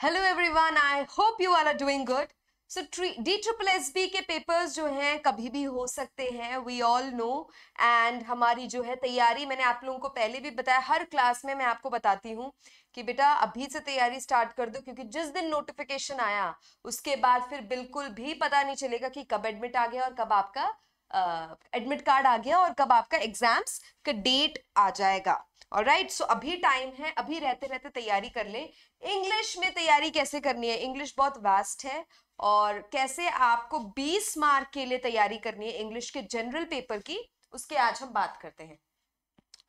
Hello everyone, I hope you all are doing good. So DSSB के papers जो हैं कभी भी हो सकते हैं, वी ऑल नो। एंड हमारी जो है तैयारी, मैंने आप लोगों को पहले भी बताया, हर क्लास में मैं आपको बताती हूँ कि बेटा अभी से तैयारी स्टार्ट कर दो, क्योंकि जिस दिन नोटिफिकेशन आया उसके बाद फिर बिल्कुल भी पता नहीं चलेगा कि कब एडमिट आ गया और कब आपका एडमिट कार्ड आ गया और कब आपका एग्जाम्स का डेट आ जाएगा। ऑलराइट, सो अभी टाइम है, अभी रहते रहते तैयारी कर ले। इंग्लिश में तैयारी कैसे करनी है, इंग्लिश बहुत वास्ट है, और कैसे आपको 20 मार्क के लिए तैयारी करनी है इंग्लिश के जनरल पेपर की, उसके आज हम बात करते हैं।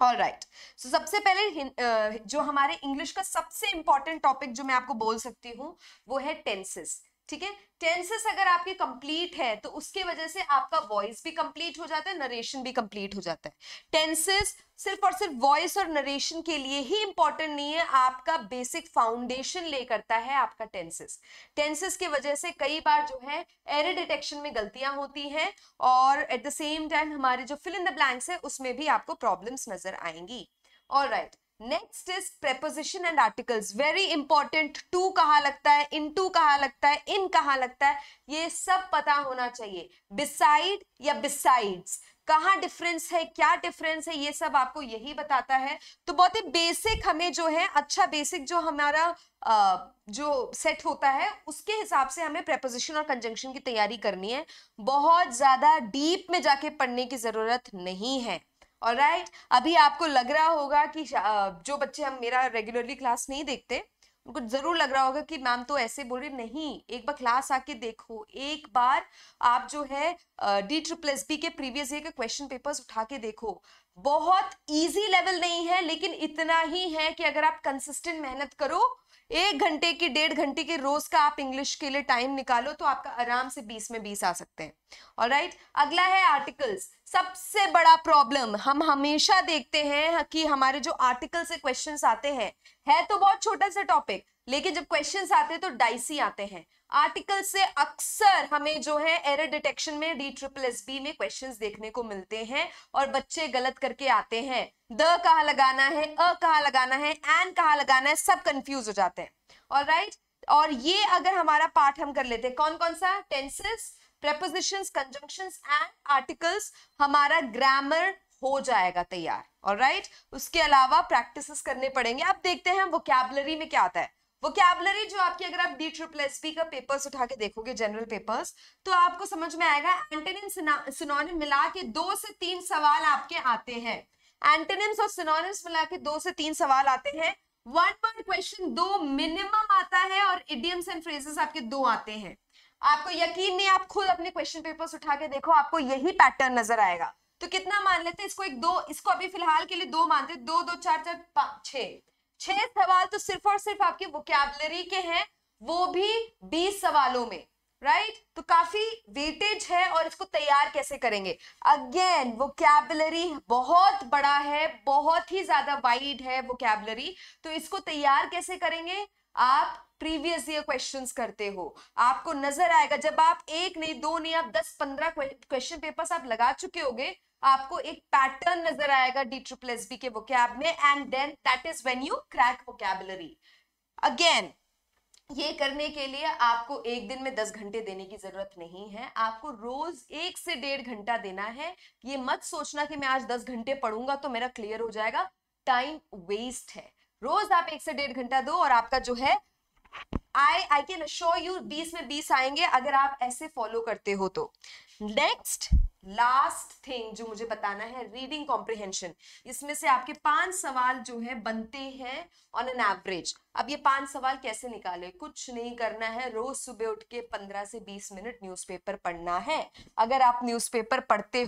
ऑलराइट, सो सबसे पहले जो हमारे इंग्लिश का सबसे इंपॉर्टेंट टॉपिक जो मैं आपको बोल सकती हूँ वो है टेंसेस। ठीक है, टेंसेस अगर आपके कंप्लीट है तो उसके वजह से आपका वॉइस भी कंप्लीट हो जाता है, नरेशन भी कंप्लीट हो जाता है। टेंसेस सिर्फ और सिर्फ वॉइस और नरेशन के लिए ही इंपॉर्टेंट नहीं है, आपका बेसिक फाउंडेशन ले करता है आपका टेंसेस। टेंसेस की वजह से कई बार जो है एरर डिटेक्शन में गलतियां होती हैं, और एट द सेम टाइम हमारे जो फिल इन द ब्लैंक्स है उसमें भी आपको प्रॉब्लम्स नजर आएंगी। Alright, next is preposition and articles, very important. To कहाँ लगता है, इन टू कहाँ लगता है, इन कहाँ लगता है, ये सब पता होना चाहिए। बिसाइड या बिसाइड्स, कहाँ डिफरेंस है, क्या डिफरेंस है, ये सब आपको यही बताता है। तो बहुत ही बेसिक हमें जो है, अच्छा बेसिक जो हमारा जो सेट होता है उसके हिसाब से हमें प्रेपोजिशन और कंजंक्शन की तैयारी करनी है। बहुत ज्यादा डीप में जाके पढ़ने की जरूरत नहीं है। ऑलराइट, अभी आपको लग रहा होगा कि जो बच्चे हम मेरा रेगुलरली क्लास नहीं देखते उनको जरूर लग रहा होगा कि मैम तो ऐसे बोल रही, नहीं, एक बार क्लास आके देखो, एक बार आप जो है DSSB के प्रीवियस ईयर के क्वेश्चन पेपर्स उठा के देखो। बहुत इजी लेवल नहीं है, लेकिन इतना ही है कि अगर आप कंसिस्टेंट मेहनत करो, 1 घंटे की 1.5 घंटे के रोज का आप इंग्लिश के लिए टाइम निकालो तो आपका आराम से 20 में 20 आ सकते हैं। ऑलराइट, अगला है आर्टिकल्स। सबसे बड़ा प्रॉब्लम हम हमेशा देखते हैं कि हमारे जो आर्टिकल से क्वेश्चंस आते हैं, है तो बहुत छोटा सा टॉपिक, लेकिन जब क्वेश्चंस आते हैं तो डाइसी आते हैं। आर्टिकल से अक्सर हमें जो है एरर डिटेक्शन में DSSB में क्वेश्चंस देखने को मिलते हैं और बच्चे गलत करके आते हैं। द कहाँ लगाना है, अ कहाँ लगाना है, एंड कहाँ लगाना है, सब कंफ्यूज हो जाते हैं। ऑलराइट, और ये अगर हमारा पार्ट हम कर लेते हैं, कौन कौन सा, tenses, prepositions, conjunctions and articles, हमारा ग्रामर हो जाएगा तैयार। ऑलराइट, उसके अलावा प्रैक्टिसेस करने पड़ेंगे। अब देखते हैं वोकैबुलरी में क्या आता है। वोकैबुलरी जो आपकी, अगर आप DSSB का पेपर्स उठा के देखोगे, जनरल पेपर्स, तो आपको समझ में आएगा एंटोनिम सिनोनिम मिला के 2 से 3 सवाल आपके आते हैं। एंटोनिम्स और सिनोनिम्स मिला के 2 से 3 सवाल आते हैं। वन वर्ड क्वेश्चन 2 मिनिमम आता है, और इडियम्स एंड फ्रेजेस आपके 2 आते हैं। आपको यकीन नहीं, आप खुद अपने क्वेश्चन पेपर्स उठा के देखो, आपको यही पैटर्न नजर आएगा। तो कितना मान लेते हैं इसको, एक दो, इसको अभी फिलहाल के लिए 2 मानते, 2 2 4 4 5 6 सवाल तो सिर्फ और सिर्फ आपके वोकैबुलरी के हैं, वो भी 20 सवालों में। राइट, तो काफी वेटेज है। और इसको तैयार कैसे करेंगे, अगेन वोकैबुलरी बहुत बड़ा है, बहुत ही ज्यादा वाइड है वोकैबुलरी। तो इसको तैयार कैसे करेंगे, आप प्रीवियस ईयर क्वेश्चंस करते हो, आपको नजर आएगा, जब आप एक नहीं, 2 नहीं, आप 10-15 क्वेश्चन पेपर्स आप लगा चुके होगे, आपको एक पैटर्न नजर आएगा DSSB के वोकैब में, and then that is when you crack vocabulary. Again, ये करने के लिए आपको एक दिन में 10 घंटे देने की जरूरत नहीं है, आपको रोज 1 से 1.5 घंटा देना है। ये मत सोचना कि मैं आज 10 घंटे पढ़ूंगा तो मेरा क्लियर हो जाएगा, टाइम वेस्ट है। रोज आप 1 से 1.5 घंटा दो और आपका जो है आई कैन अश्योर यू 20 में 20 आएंगे, अगर आप ऐसे फॉलो करते हो तो। नेक्स्ट लास्ट थिंग जो मुझे बताना है, रीडिंग कॉम्प्रिहेंशन। इसमें से आपके 5 सवाल जो है बनते हैं ऑन एन एवरेज। अब ये 5 सवाल कैसे निकाले, कुछ नहीं करना है, रोज सुबह उठ के 15 से 20 मिनट न्यूज़पेपर पढ़ना है। अगर आप न्यूज़पेपर पढ़ते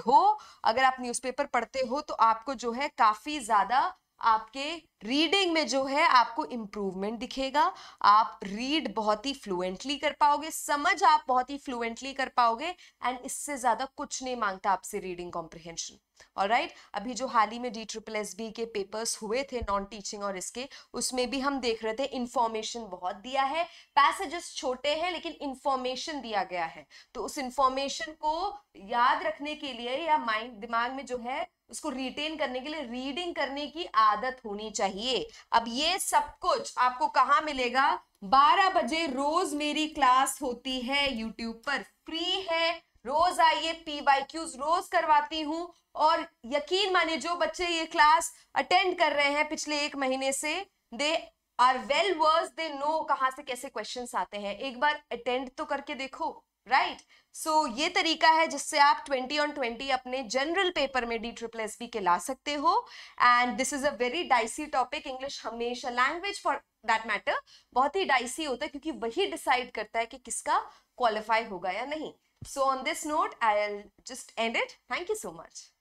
हो, तो आपको जो है काफी ज्यादा आपके रीडिंग में जो है आपको इंप्रूवमेंट दिखेगा। आप रीड बहुत ही फ्लुएंटली कर पाओगे, समझ आप बहुत ही फ्लुएंटली कर पाओगे, एंड इससे ज्यादा कुछ नहीं मांगता आपसे रीडिंग कॉम्प्रिहेंशन। ऑलराइट, अभी जो हाल ही में DSSB के पेपर्स हुए थे नॉन टीचिंग और इसके, उसमें भी हम देख रहे थे इंफॉर्मेशन बहुत दिया है, पैसेजेस छोटे हैं लेकिन इंफॉर्मेशन दिया गया है। तो उस इंफॉर्मेशन को याद रखने के लिए या माइंड, दिमाग में जो है उसको रिटेन करने के लिए रीडिंग करने की आदत होनी चाहिए। अब ये सब कुछ आपको कहाँ मिलेगा? 12 बजे रोज मेरी क्लास होती है यूट्यूब पर, फ्री है, रोज आइए, PYQs रोज करवाती हूँ। और यकीन मानिए जो बच्चे ये क्लास अटेंड कर रहे हैं पिछले 1 महीने से, they are well versed, they know कहाँ से कैसे क्वेश्चंस आते हैं। एक बार अटेंड तो करके देखो, राइट? सो ये तरीका है जिससे आप 20 on 20 अपने जनरल पेपर में DSSB के ला सकते हो। And this is a very dicey topic. English हमेशा, लैंग्वेज फॉर दैट मैटर, बहुत ही डाइसी होता है क्योंकि वही डिसाइड करता है कि किसका क्वालिफाई होगा या नहीं। So on this note I will just and it. Thank you so much.